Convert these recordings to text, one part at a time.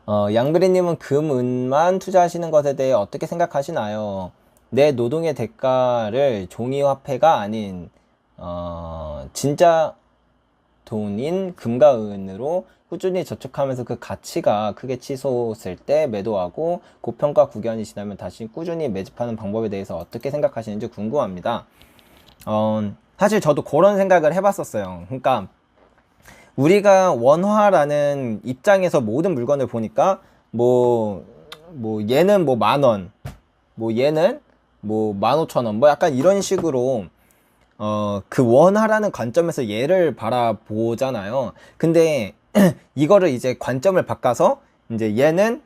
양브리님은 금, 은만 투자하시는 것에 대해 어떻게 생각하시나요? 내 노동의 대가를 종이 화폐가 아닌, 진짜 돈인 금과 은으로 꾸준히 저축하면서 그 가치가 크게 치솟을 때 매도하고 고평가 구간이 지나면 다시 꾸준히 매집하는 방법에 대해서 어떻게 생각하시는지 궁금합니다. 사실 저도 그런 생각을 해봤었어요. 그러니까 우리가 원화라는 입장에서 모든 물건을 보니까 얘는 뭐 10,000원, 뭐 얘는 뭐 15,000원, 뭐 약간 이런 식으로 그 원화라는 관점에서 얘를 바라보잖아요. 근데 이거를 이제 관점을 바꿔서 이제 얘는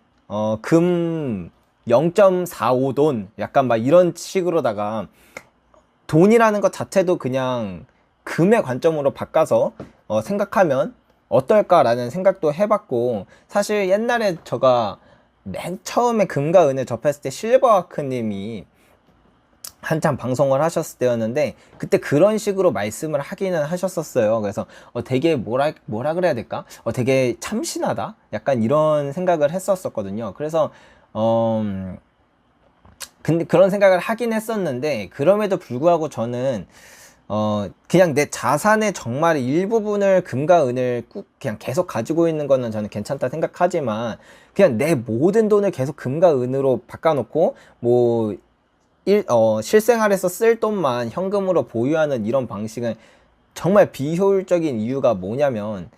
금 0.45돈 약간 막 이런 식으로다가 돈이라는 것 자체도 그냥 금의 관점으로 바꿔서 생각하면 어떨까라는 생각도 해봤고, 사실 옛날에 제가 맨 처음에 금과 은을 접했을 때 실버아크님이 한참 방송을 하셨을 때였는데 그때 그런 식으로 말씀을 하기는 하셨었어요. 그래서 되게 뭐라 그래야 될까? 되게 참신하다? 약간 이런 생각을 했었거든요. 그래서 근데 그런 생각을 하긴 했었는데, 그럼에도 불구하고 저는 그냥 내 자산의 정말 일부분을 금과 은을 꾹 그냥 계속 가지고 있는 거는 저는 괜찮다 생각하지만, 그냥 내 모든 돈을 계속 금과 은으로 바꿔놓고 뭐 실생활에서 쓸 돈만 현금으로 보유하는 이런 방식은 정말 비효율적인 이유가 뭐냐면,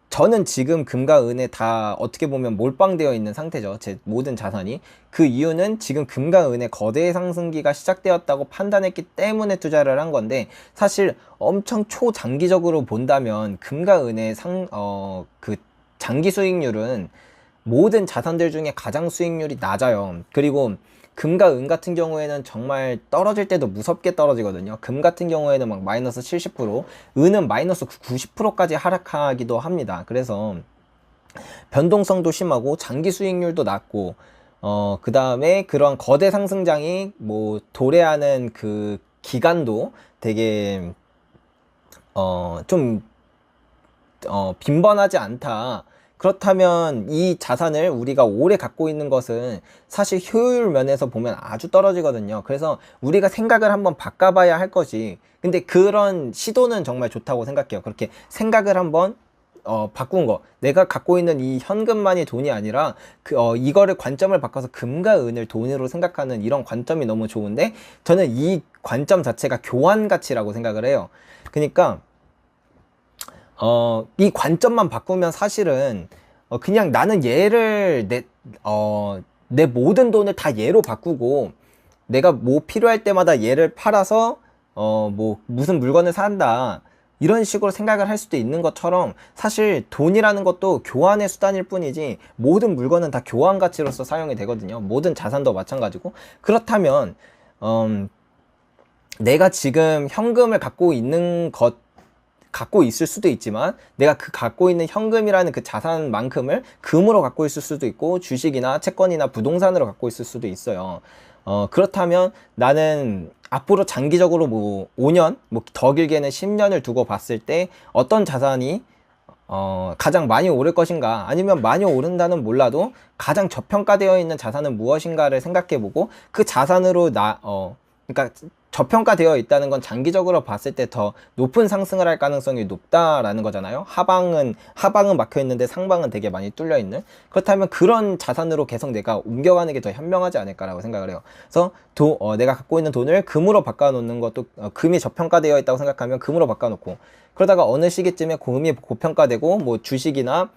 저는 지금 금과 은에 다 어떻게 보면 몰빵되어 있는 상태죠. 제 모든 자산이. 그 이유는 지금 금과 은의 거대 상승기가 시작되었다고 판단했기 때문에 투자를 한 건데, 사실 엄청 초장기적으로 본다면 금과 은의 그 장기 수익률은 모든 자산들 중에 가장 수익률이 낮아요. 그리고 금과 은 같은 경우에는 정말 떨어질 때도 무섭게 떨어지거든요. 금 같은 경우에는 막 마이너스 70%, 은은 마이너스 90%까지 하락하기도 합니다. 그래서 변동성도 심하고 장기 수익률도 낮고, 그 다음에 그런 거대 상승장이 뭐 도래하는 그 기간도 되게 좀 빈번하지 않다. 그렇다면 이 자산을 우리가 오래 갖고 있는 것은 사실 효율 면에서 보면 아주 떨어지거든요. 그래서 우리가 생각을 한번 바꿔봐야 할 것이, 근데 그런 시도는 정말 좋다고 생각해요. 그렇게 생각을 한번 바꾼 거, 내가 갖고 있는 이 현금만이 돈이 아니라 이거를 관점을 바꿔서 금과 은을 돈으로 생각하는 이런 관점이 너무 좋은데, 저는 이 관점 자체가 교환 가치라고 생각을 해요. 그러니까 이 관점만 바꾸면 사실은 그냥 나는 얘를 내 모든 돈을 다 얘로 바꾸고 내가 뭐 필요할 때마다 얘를 팔아서 뭐 무슨 물건을 산다, 이런 식으로 생각을 할 수도 있는 것처럼, 사실 돈이라는 것도 교환의 수단일 뿐이지 모든 물건은 다 교환 가치로서 사용이 되거든요. 모든 자산도 마찬가지고. 그렇다면 내가 지금 현금을 갖고 있을 수도 있지만, 내가 그 갖고 있는 현금이라는 그 자산만큼을 금으로 갖고 있을 수도 있고, 주식이나 채권이나 부동산으로 갖고 있을 수도 있어요. 그렇다면 나는 앞으로 장기적으로 뭐 5년, 뭐 더 길게는 10년을 두고 봤을 때 어떤 자산이 가장 많이 오를 것인가, 아니면 많이 오른다는 몰라도 가장 저평가되어 있는 자산은 무엇인가를 생각해보고, 그 자산으로 그러니까 저평가되어 있다는 건 장기적으로 봤을 때 더 높은 상승을 할 가능성이 높다라는 거잖아요. 하방은 막혀 있는데 상방은 되게 많이 뚫려 있는. 그렇다면 그런 자산으로 계속 내가 옮겨가는 게 더 현명하지 않을까라고 생각을 해요. 그래서 내가 갖고 있는 돈을 금으로 바꿔놓는 것도, 금이 저평가되어 있다고 생각하면 금으로 바꿔놓고, 그러다가 어느 시기쯤에 금이 고평가되고 뭐 주식이나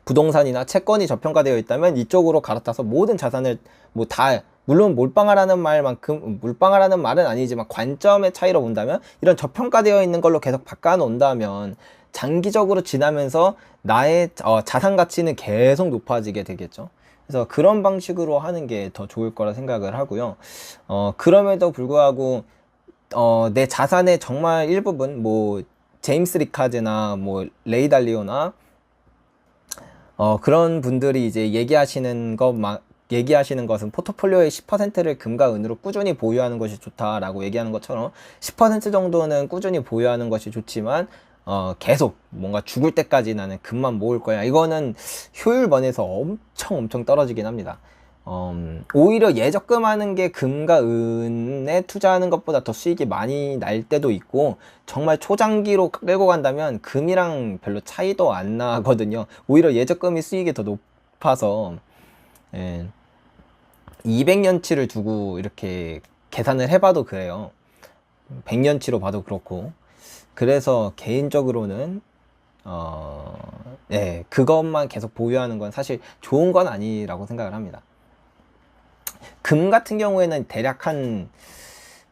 부동산이나 채권이 저평가되어 있다면 이쪽으로 갈아타서 모든 자산을 뭐 다, 물론 몰빵하라는 말은 아니지만 관점의 차이로 본다면, 이런 저평가되어 있는 걸로 계속 바꿔 놓는다면 장기적으로 지나면서 나의 자산 가치는 계속 높아지게 되겠죠. 그래서 그런 방식으로 하는 게 더 좋을 거라 생각을 하고요. 그럼에도 불구하고 내 자산의 정말 일부분, 뭐 제임스 리카즈나 뭐 레이 달리오나 그런 분들이 이제 얘기하시는 것은 포트폴리오의 10%를 금과 은으로 꾸준히 보유하는 것이 좋다라고 얘기하는 것처럼, 10% 정도는 꾸준히 보유하는 것이 좋지만 계속 뭔가 죽을 때까지 나는 금만 모을 거야. 이거는 효율 면에서 엄청 떨어지긴 합니다. 오히려 예적금하는 게 금과 은에 투자하는 것보다 더 수익이 많이 날 때도 있고, 정말 초장기로 끌고 간다면 금이랑 별로 차이도 안 나거든요. 오히려 예적금이 수익이 더 높아서, 예, 200년치를 두고 이렇게 계산을 해봐도 그래요. 100년치로 봐도 그렇고. 그래서 개인적으로는 그것만 계속 보유하는 건 사실 좋은 건 아니라고 생각을 합니다. 금 같은 경우에는 대략 한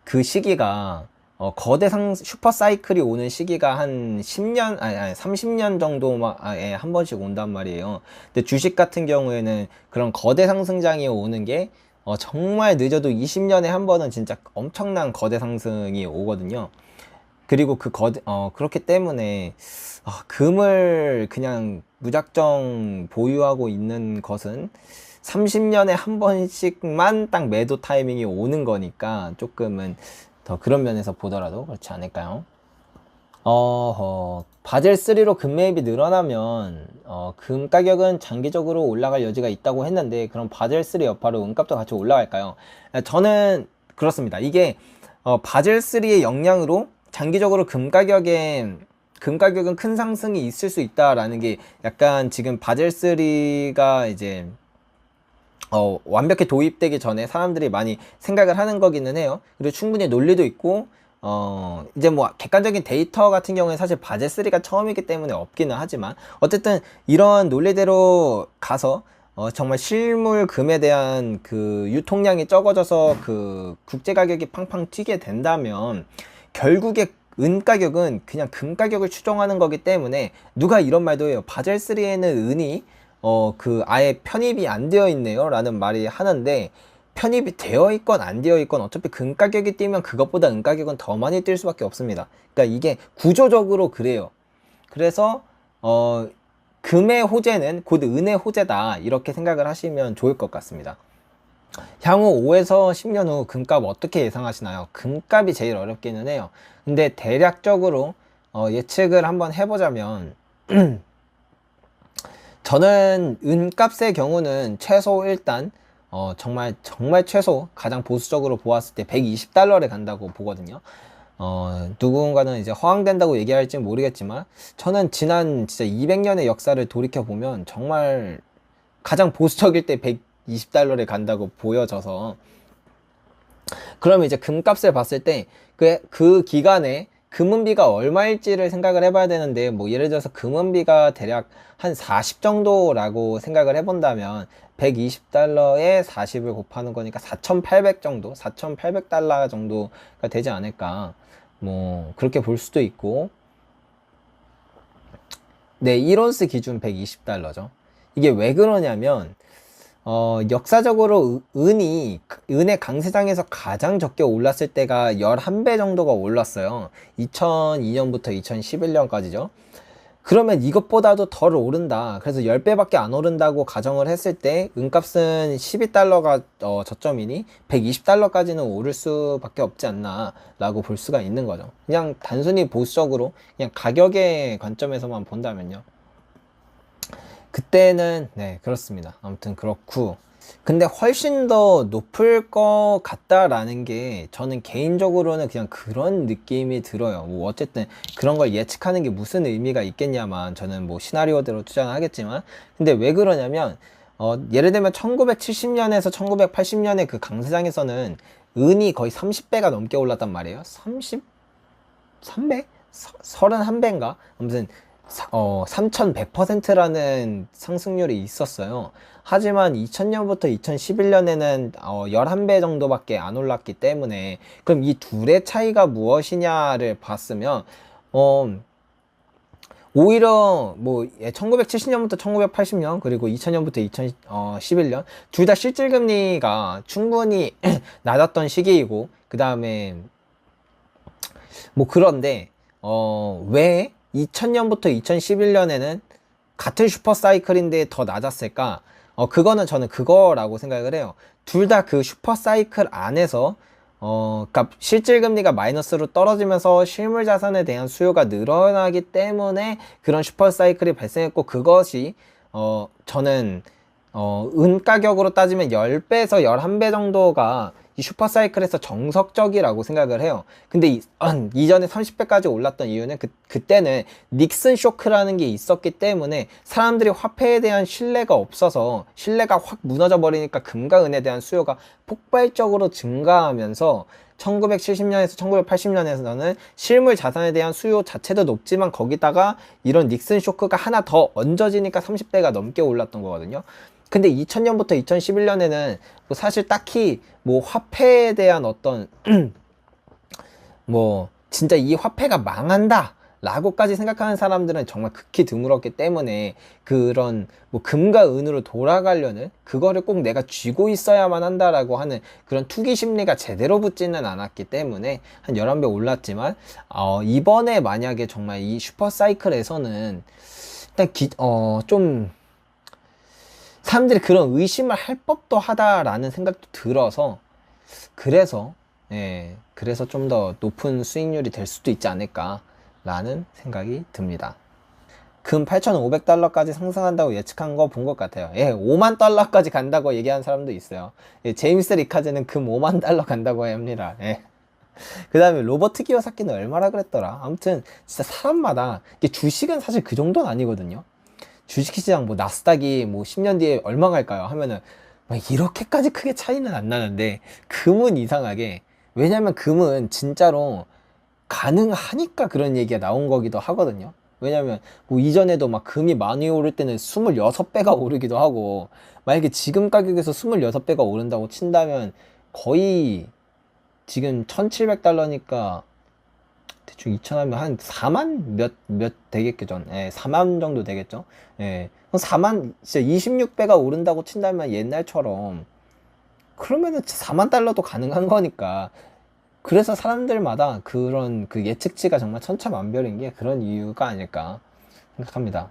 그 시기가 거대 슈퍼 사이클이 오는 시기가 한 10년 아니 30년 정도에 한 번씩 온단 말이에요. 근데 주식 같은 경우에는 그런 거대 상승장이 오는 게 정말 늦어도 20년에 한 번은 진짜 엄청난 거대 상승이 오거든요. 그리고 그렇기 때문에 금을 그냥 무작정 보유하고 있는 것은 30년에 한 번씩만 딱 매도 타이밍이 오는 거니까 조금은 더 그런 면에서 보더라도 그렇지 않을까요? 바젤 3로 금 매입이 늘어나면 금 가격은 장기적으로 올라갈 여지가 있다고 했는데, 그럼 바젤 3 여파로 은값도 같이 올라갈까요? 저는 그렇습니다. 이게 바젤 3의 영향으로 장기적으로 금 가격은 큰 상승이 있을 수 있다라는 게, 약간 지금 바젤 3가 이제 완벽히 도입되기 전에 사람들이 많이 생각을 하는 거기는 해요. 그리고 충분히 논리도 있고, 이제 뭐 객관적인 데이터 같은 경우에 사실 바젤 3가 처음이기 때문에 없기는 하지만, 어쨌든 이런 논리대로 가서 정말 실물 금에 대한 그 유통량이 적어져서 그 국제 가격이 팡팡 튀게 된다면, 결국에 은 가격은 그냥 금 가격을 추종하는 거기 때문에, 누가 이런 말도 해요. 바젤 3에는 은이 아예 편입이 안 되어 있네요 라는 말이 하는데, 편입이 되어 있건 안 되어 있건 어차피 금 가격이 뛰면 그것보다 은 가격은 더 많이 뛸 수밖에 없습니다. 그러니까 이게 구조적으로 그래요. 그래서 금의 호재는 곧 은의 호재다, 이렇게 생각을 하시면 좋을 것 같습니다. 향후 5에서 10년 후 금값 어떻게 예상하시나요? 금값이 제일 어렵기는 해요. 근데 대략적으로 예측을 한번 해보자면 저는 은값의 경우는 최소 일단 정말 최소 가장 보수적으로 보았을 때 120달러를 간다고 보거든요. 누군가는 이제 허황된다고 얘기할지 모르겠지만, 저는 지난 진짜 200년의 역사를 돌이켜보면 정말 가장 보수적일 때 120달러를 간다고 보여져서, 그러면 이제 금값을 봤을 때 그 기간에 금은비가 얼마일지를 생각을 해봐야 되는데, 뭐 예를 들어서 금은비가 대략 한 40 정도라고 생각을 해본다면 120달러에 40을 곱하는 거니까 4,800 정도, 4,800달러 정도가 되지 않을까, 뭐 그렇게 볼 수도 있고. 네, 1온스 기준 120달러죠. 이게 왜 그러냐면 역사적으로 은의 강세장에서 가장 적게 올랐을 때가 11배 정도가 올랐어요. 2002년부터 2011년까지죠. 그러면 이것보다도 덜 오른다, 그래서 10배밖에 안 오른다고 가정을 했을 때 은값은 12달러가 저점이니 120달러까지는 오를 수밖에 없지 않나 라고 볼 수가 있는 거죠. 그냥 단순히 보수적으로 그냥 가격의 관점에서만 본다면요. 그때는 네, 그렇습니다. 아무튼 그렇고, 근데 훨씬 더 높을 것 같다라는 게 저는 개인적으로는 그냥 그런 느낌이 들어요. 뭐 어쨌든 그런 걸 예측하는 게 무슨 의미가 있겠냐만, 저는 뭐 시나리오대로 투자는 하겠지만, 근데 왜 그러냐면 예를 들면 1970년에서 1980년의 그 강세장에서는 은이 거의 30배가 넘게 올랐단 말이에요. 33배? 31배인가? 아무튼 3100%라는 상승률이 있었어요. 하지만 2000년부터 2011년에는 11배 정도밖에 안 올랐기 때문에, 그럼 이 둘의 차이가 무엇이냐를 봤으면 오히려 뭐 1970년부터 1980년 그리고 2000년부터 2011년 둘 다 실질금리가 충분히 낮았던 시기이고, 그 다음에 뭐 그런데 왜 2000년부터 2011년에는 같은 슈퍼사이클인데 더 낮았을까? 그거는 저는 그거라고 생각을 해요. 둘 다 그 슈퍼사이클 안에서 그러니까 실질 금리가 마이너스로 떨어지면서 실물 자산에 대한 수요가 늘어나기 때문에 그런 슈퍼 사이클이 발생했고, 그것이 저는 은 가격으로 따지면 10배에서 11배 정도가 이 슈퍼 사이클에서 정석적이라고 생각을 해요. 근데 이전에 30배까지 올랐던 이유는 그때는 닉슨 쇼크라는 게 있었기 때문에 사람들이 화폐에 대한 신뢰가 없어서 신뢰가 확 무너져 버리니까 금과 은에 대한 수요가 폭발적으로 증가하면서 1970년에서 1980년에서는 실물 자산에 대한 수요 자체도 높지만 거기다가 이런 닉슨 쇼크가 하나 더 얹어지니까 30배가 넘게 올랐던 거거든요. 근데 2000년부터 2011년에는 뭐 사실 딱히 뭐 화폐에 대한 어떤 뭐 진짜 이 화폐가 망한다 라고까지 생각하는 사람들은 정말 극히 드물었기 때문에 그런 뭐 금과 은으로 돌아가려는 그거를 꼭 내가 쥐고 있어야만 한다라고 하는 그런 투기 심리가 제대로 붙지는 않았기 때문에 한 11배 올랐지만 이번에 만약에 정말 이 슈퍼 사이클에서는 일단 좀 사람들이 그런 의심을 할 법도 하다라는 생각도 들어서 그래서 좀 더 높은 수익률이 될 수도 있지 않을까라는 생각이 듭니다. 금 8,500달러까지 상승한다고 예측한 거 본 것 같아요. 5만 달러까지 간다고 얘기하는 사람도 있어요. 제임스 리카즈는 금 5만 달러 간다고 합니다. 그 다음에 로버트 기요사키는 얼마나 그랬더라. 아무튼 진짜 사람마다 주식은 사실 그 정도는 아니거든요. 주식시장 뭐 나스닥이 뭐 10년 뒤에 얼마 갈까요? 하면은 막 이렇게까지 크게 차이는 안 나는데 금은 이상하게, 왜냐면 금은 진짜로 가능하니까 그런 얘기가 나온 거기도 하거든요. 왜냐면 뭐 이전에도 막 금이 많이 오를 때는 26배가 오르기도 하고, 만약에 지금 가격에서 26배가 오른다고 친다면 거의 지금 1700달러니까 대충 2천 하면 한 4만 몇 되겠죠. 4만 정도 되겠죠. 4만, 진짜 26배가 오른다고 친다면 옛날처럼, 그러면은 4만 달러도 가능한 거니까. 그래서 사람들마다 그런 그 예측치가 정말 천차만별인 게 그런 이유가 아닐까 생각합니다.